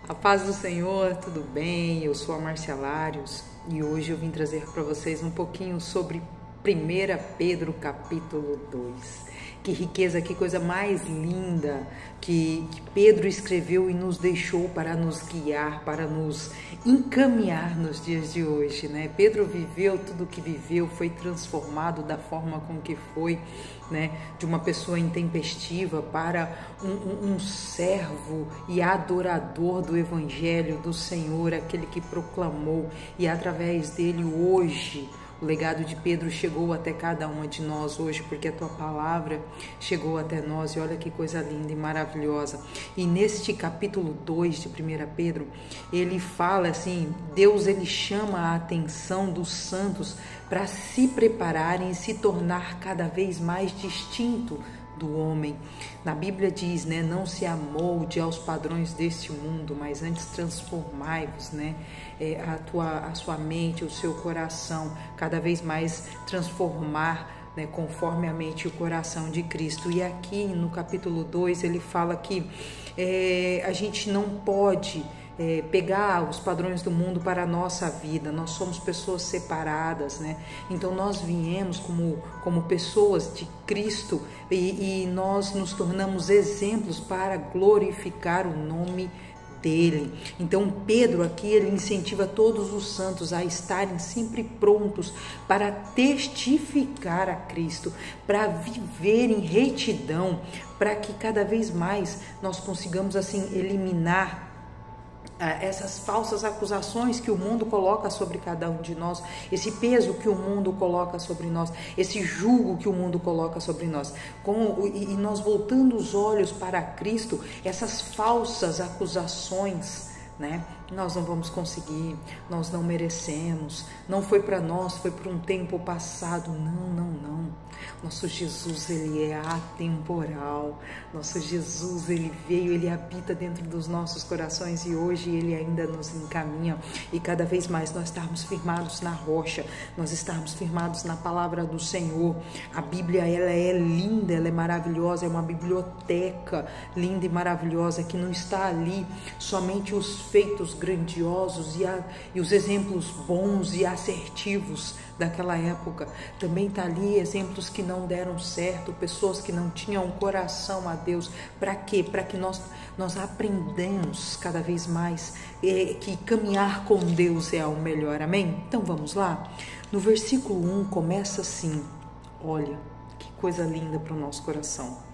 A paz do Senhor, tudo bem? Eu sou a Márcia Lários e hoje eu vim trazer para vocês um pouquinho sobre 1 Pedro capítulo 2. Que riqueza, que coisa mais linda que Pedro escreveu e nos deixou para nos guiar, para nos encaminhar nos dias de hoje, né? Pedro viveu tudo o que viveu, foi transformado da forma com que foi, né? De uma pessoa intempestiva para um servo e adorador do Evangelho do Senhor, aquele que proclamou, e através dele hoje o legado de Pedro chegou até cada uma de nós hoje, porque a tua palavra chegou até nós, e olha que coisa linda e maravilhosa. E neste capítulo 2 de 1 Pedro, ele fala assim, Deus ele chama a atenção dos santos para se prepararem e se tornar cada vez mais distinto do homem. Na Bíblia diz, né, não se amolde aos padrões deste mundo, mas antes transformai-vos, né, a sua mente, o seu coração, cada vez mais transformar, né, conforme a mente e o coração de Cristo. E aqui no capítulo 2 ele fala que a gente não pode pegar os padrões do mundo para a nossa vida. Nós somos pessoas separadas, né? Então nós viemos como pessoas de Cristo e nós nos tornamos exemplos para glorificar o nome dele. Então Pedro aqui ele incentiva todos os santos a estarem sempre prontos para testificar a Cristo, para viver em retidão, para que cada vez mais nós consigamos assim eliminar essas falsas acusações que o mundo coloca sobre cada um de nós, esse peso que o mundo coloca sobre nós, esse jugo que o mundo coloca sobre nós, e nós voltando os olhos para Cristo, essas falsas acusações, né? Nós não vamos conseguir, nós não merecemos, não foi para nós, foi para um tempo passado. Não. Nosso Jesus, ele é atemporal. Nosso Jesus, ele veio, ele habita dentro dos nossos corações e hoje ele ainda nos encaminha. E cada vez mais nós estarmos firmados na rocha, nós estarmos firmados na palavra do Senhor. A Bíblia, ela é linda, ela é maravilhosa, é uma biblioteca linda e maravilhosa que não está ali somente os feitos grandiosos e os exemplos bons e assertivos daquela época. Também está ali exemplos que não deram certo, pessoas que não tinham coração a Deus. Para quê? Para que nós aprendamos cada vez mais que caminhar com Deus é o melhor. Amém? Então vamos lá? No versículo 1 começa assim, olha que coisa linda para o nosso coração.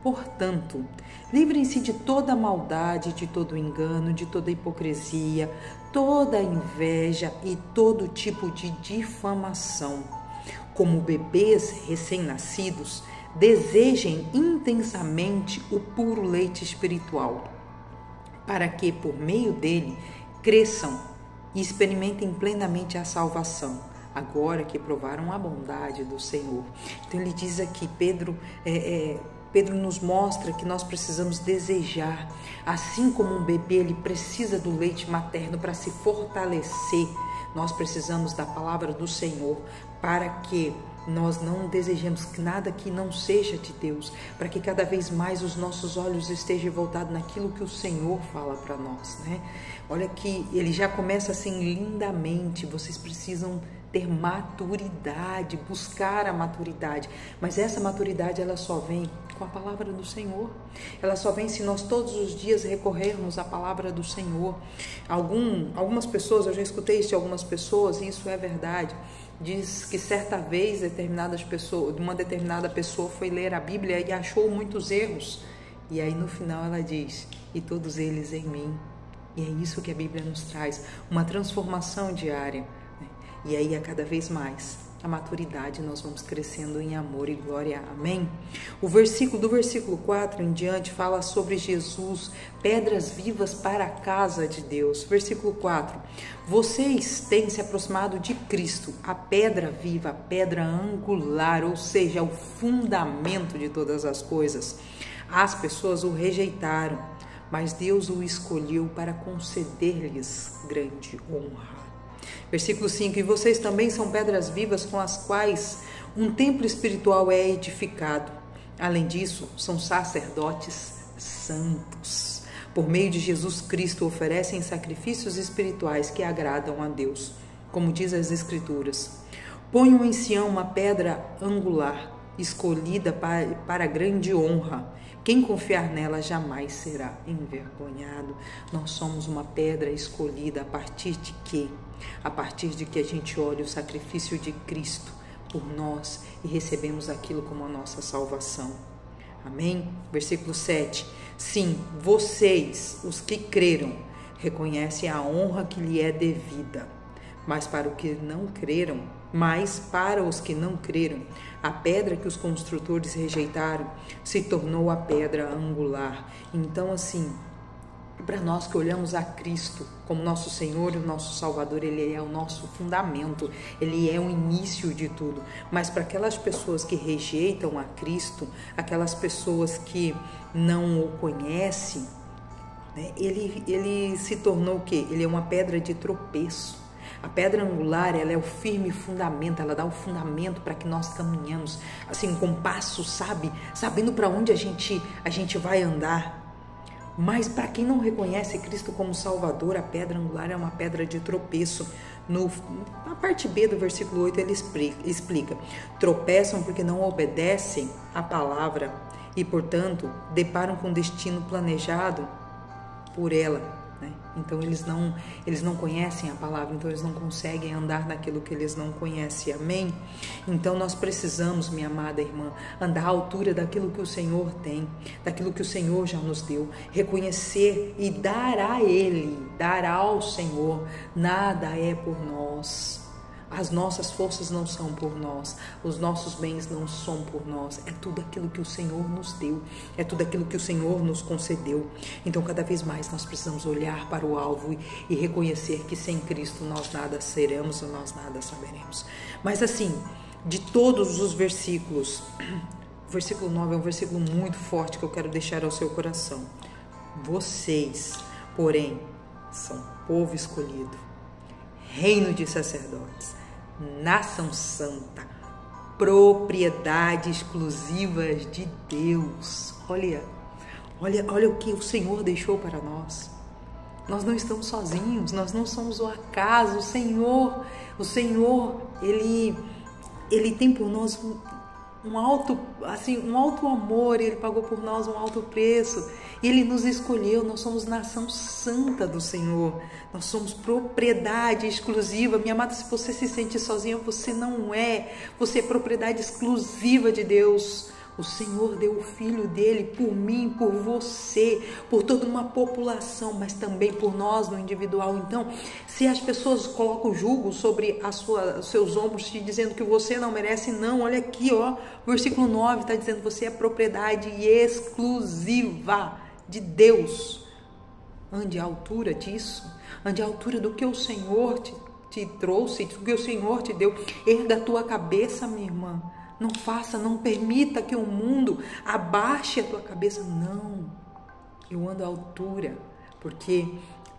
Portanto, livrem-se de toda maldade, de todo engano, de toda hipocrisia, toda inveja e todo tipo de difamação. Como bebês recém-nascidos, desejem intensamente o puro leite espiritual, para que, por meio dele, cresçam e experimentem plenamente a salvação, agora que provaram a bondade do Senhor. Então ele diz aqui, Pedro nos mostra que nós precisamos desejar, assim como um bebê ele precisa do leite materno para se fortalecer, nós precisamos da palavra do Senhor para que nós não desejemos nada que não seja de Deus, para que cada vez mais os nossos olhos estejam voltados naquilo que o Senhor fala para nós, né? Olha que ele já começa assim lindamente, vocês precisam ter maturidade, buscar a maturidade, mas essa maturidade ela só vem com a palavra do Senhor, ela só vem se nós todos os dias recorrermos à palavra do Senhor. Algumas pessoas, eu já escutei isso de algumas pessoas e isso é verdade, diz que certa vez uma determinada pessoa foi ler a Bíblia e achou muitos erros, e aí no final ela diz, e todos eles em mim. E é isso que a Bíblia nos traz, uma transformação diária, né? E aí a cada vez mais a maturidade nós vamos crescendo em amor e glória, amém? Do versículo 4 em diante fala sobre Jesus, pedras vivas para a casa de Deus. Versículo 4, vocês têm se aproximado de Cristo, a pedra viva, a pedra angular, ou seja, o fundamento de todas as coisas. As pessoas o rejeitaram, mas Deus o escolheu para conceder-lhes grande honra. Versículo 5, e vocês também são pedras vivas com as quais um templo espiritual é edificado. Além disso, são sacerdotes santos. por meio de Jesus Cristo, oferecem sacrifícios espirituais que agradam a Deus, como diz as Escrituras. Ponham em Sião uma pedra angular, escolhida para grande honra. Quem confiar nela jamais será envergonhado. Nós somos uma pedra escolhida a partir de quê? A partir de que a gente olha o sacrifício de Cristo por nós e recebemos aquilo como a nossa salvação. Amém? Versículo 7. Sim, vocês, os que creram, reconhecem a honra que lhe é devida. Mas para os que não creram, a pedra que os construtores rejeitaram se tornou a pedra angular. Então, assim, para nós que olhamos a Cristo como nosso Senhor e o nosso Salvador, Ele é o nosso fundamento, Ele é o início de tudo. Mas para aquelas pessoas que rejeitam a Cristo, aquelas pessoas que não o conhecem, né, ele se tornou o quê? Ele é uma pedra de tropeço. A pedra angular, ela é o firme fundamento, ela dá o fundamento para que nós caminhamos, assim, com passos, sabe? Sabendo para onde a gente vai andar. Mas para quem não reconhece Cristo como Salvador, a pedra angular é uma pedra de tropeço. Na parte B do versículo 8 ele explica: tropeçam porque não obedecem à palavra e, portanto, deparam com o destino planejado por ela. Então eles não conhecem a palavra, então eles não conseguem andar naquilo que eles não conhecem, amém? Então nós precisamos, minha amada irmã, andar à altura daquilo que o Senhor tem, daquilo que o Senhor já nos deu, reconhecer e dar a Ele, dar ao Senhor. Nada é por nós. As nossas forças não são por nós, os nossos bens não são por nós, é tudo aquilo que o Senhor nos deu, é tudo aquilo que o Senhor nos concedeu. Então cada vez mais nós precisamos olhar para o alvo e reconhecer que sem Cristo nós nada seremos ou nós nada saberemos. Mas assim, de todos os versículos, o versículo 9 é um versículo muito forte que eu quero deixar ao seu coração. Vocês, porém, são povo escolhido, reino de sacerdotes, nação santa, propriedade exclusiva de Deus. Olha o que o Senhor deixou para nós. Nós não estamos sozinhos, nós não somos o acaso. O Senhor, Ele tem por nós um alto amor, Ele pagou por nós um alto preço, Ele nos escolheu. Nós somos nação santa do Senhor, nós somos propriedade exclusiva. Minha amada, se você se sente sozinha, você não é, você é propriedade exclusiva de Deus. O Senhor deu o Filho dele por mim, por você, por toda uma população, mas também por nós no individual. Então, se as pessoas colocam julgo sobre os seus ombros, te dizendo que você não merece, não, olha aqui, ó, o versículo 9 está dizendo que você é propriedade exclusiva de Deus. Ande à altura disso, ande à altura do que o Senhor te trouxe, do que o Senhor te deu. Erga a tua cabeça, minha irmã. Não permita que o mundo abaixe a tua cabeça. Não, eu ando à altura, porque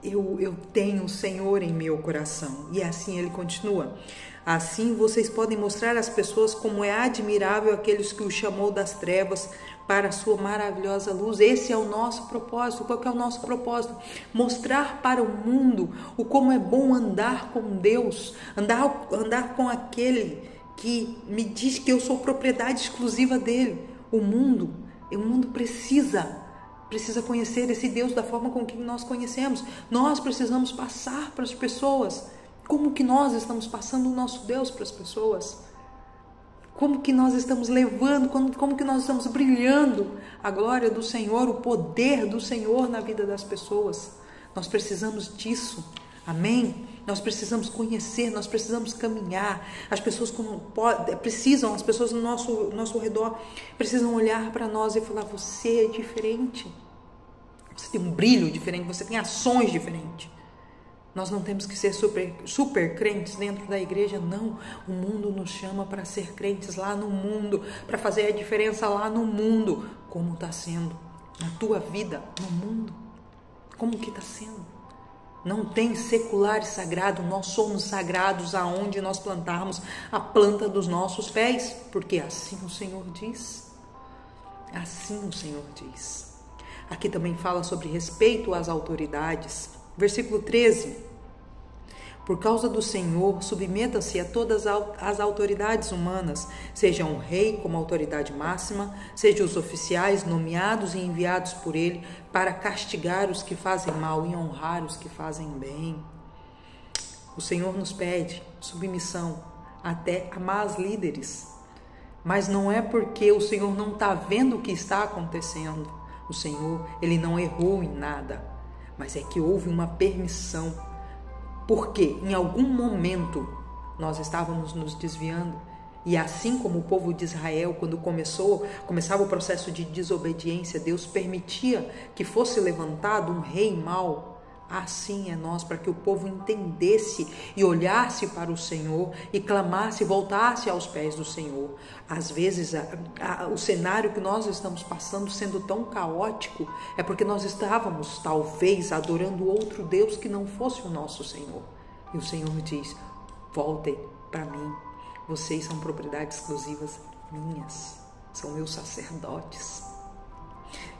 eu tenho o Senhor em meu coração. E assim ele continua: assim vocês podem mostrar às pessoas como é admirável aqueles que o chamou das trevas para a sua maravilhosa luz. Esse é o nosso propósito. Qual que é o nosso propósito? Mostrar para o mundo o como é bom andar com Deus, andar com aquele que me diz que eu sou propriedade exclusiva dele. O mundo precisa conhecer esse Deus da forma com que nós conhecemos. Nós precisamos passar para as pessoas como que nós estamos passando o nosso Deus para as pessoas. Como que nós estamos levando, como que nós estamos brilhando a glória do Senhor, o poder do Senhor na vida das pessoas. Nós precisamos disso. Amém? Nós precisamos conhecer, nós precisamos caminhar. As pessoas as pessoas no nosso redor precisam olhar para nós e falar: você é diferente. Você tem um brilho diferente, você tem ações diferentes. Nós não temos que ser super crentes dentro da igreja, não. O mundo nos chama para ser crentes lá no mundo, para fazer a diferença lá no mundo. Como está sendo na tua vida no mundo? Como que está sendo? Não tem secular e sagrado, nós somos sagrados aonde nós plantarmos a planta dos nossos pés, porque assim o Senhor diz. Assim o Senhor diz. Aqui também fala sobre respeito às autoridades. Versículo 13. Por causa do Senhor, submeta-se a todas as autoridades humanas, seja um rei como autoridade máxima, seja os oficiais nomeados e enviados por ele para castigar os que fazem mal e honrar os que fazem bem. O Senhor nos pede submissão até a más líderes, mas não é porque o Senhor não está vendo o que está acontecendo. O Senhor, ele não errou em nada, mas é que houve uma permissão. Porque em algum momento nós estávamos nos desviando, e assim como o povo de Israel, quando começava o processo de desobediência, Deus permitia que fosse levantado um rei mau. Assim é nós, para que o povo entendesse e olhasse para o Senhor e clamasse, voltasse aos pés do Senhor. Às vezes o cenário que nós estamos passando sendo tão caótico é porque nós estávamos talvez adorando outro Deus que não fosse o nosso Senhor. E o Senhor diz: voltem para mim, vocês são propriedades exclusivas minhas, são meus sacerdotes,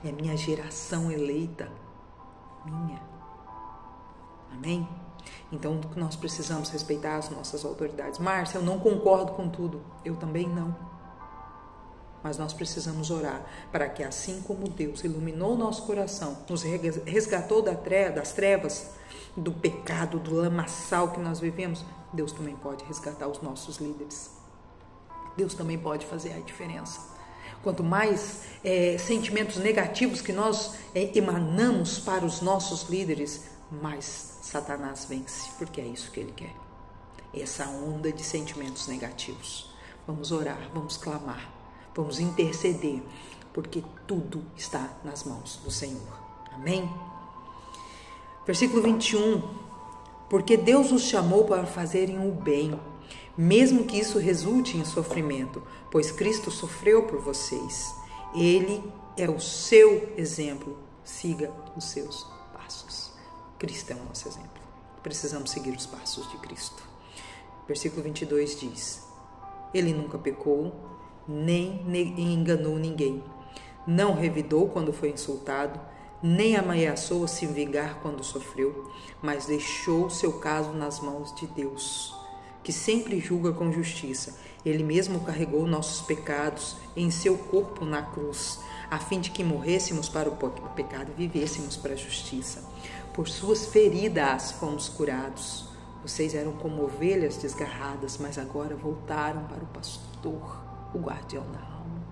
é minha geração eleita, minha. Amém? Então nós precisamos respeitar as nossas autoridades. Márcia, eu não concordo com tudo. Eu também não. Mas nós precisamos orar para que, assim como Deus iluminou o nosso coração, nos resgatou das trevas, do pecado, do lamaçal que nós vivemos, Deus também pode resgatar os nossos líderes. Deus também pode fazer a diferença. Quanto mais sentimentos negativos que nós emanamos para os nossos líderes, mais Satanás vence, porque é isso que ele quer. Essa onda de sentimentos negativos. Vamos orar, vamos clamar, vamos interceder, porque tudo está nas mãos do Senhor. Amém? Versículo 21. Porque Deus os chamou para fazerem o bem, mesmo que isso resulte em sofrimento, pois Cristo sofreu por vocês. Ele é o seu exemplo. Siga os seus passos. Cristo é o nosso exemplo. Precisamos seguir os passos de Cristo. Versículo 22 diz: Ele nunca pecou, nem enganou ninguém. Não revidou quando foi insultado, nem ameaçou a se vingar quando sofreu, mas deixou seu caso nas mãos de Deus, que sempre julga com justiça. Ele mesmo carregou nossos pecados em seu corpo na cruz, a fim de que morrêssemos para o pecado e vivêssemos para a justiça. Por suas feridas fomos curados. Vocês eram como ovelhas desgarradas, mas agora voltaram para o pastor, o guardião da alma.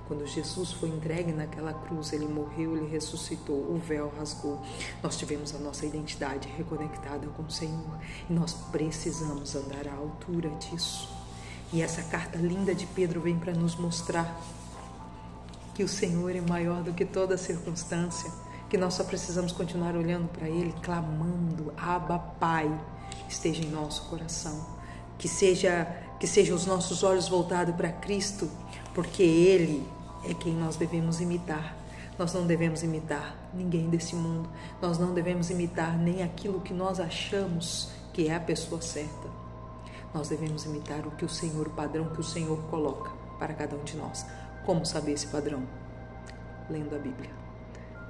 Quando Jesus foi entregue naquela cruz, ele morreu, ele ressuscitou, o véu rasgou. Nós tivemos a nossa identidade reconectada com o Senhor e nós precisamos andar à altura disso. E essa carta linda de Pedro vem para nos mostrar que o Senhor é maior do que toda circunstância, que nós só precisamos continuar olhando para Ele, clamando: Abba, Pai, esteja em nosso coração, que seja os nossos olhos voltados para Cristo, porque Ele é quem nós devemos imitar. Nós não devemos imitar ninguém desse mundo, nós não devemos imitar nem aquilo que nós achamos que é a pessoa certa. Nós devemos imitar o que o Senhor, o padrão que o Senhor coloca para cada um de nós. Como saber esse padrão? Lendo a Bíblia.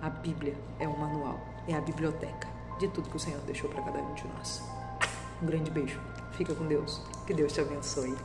A Bíblia é o manual, é a biblioteca de tudo que o Senhor deixou para cada um de nós. Um grande beijo, fica com Deus, que Deus te abençoe.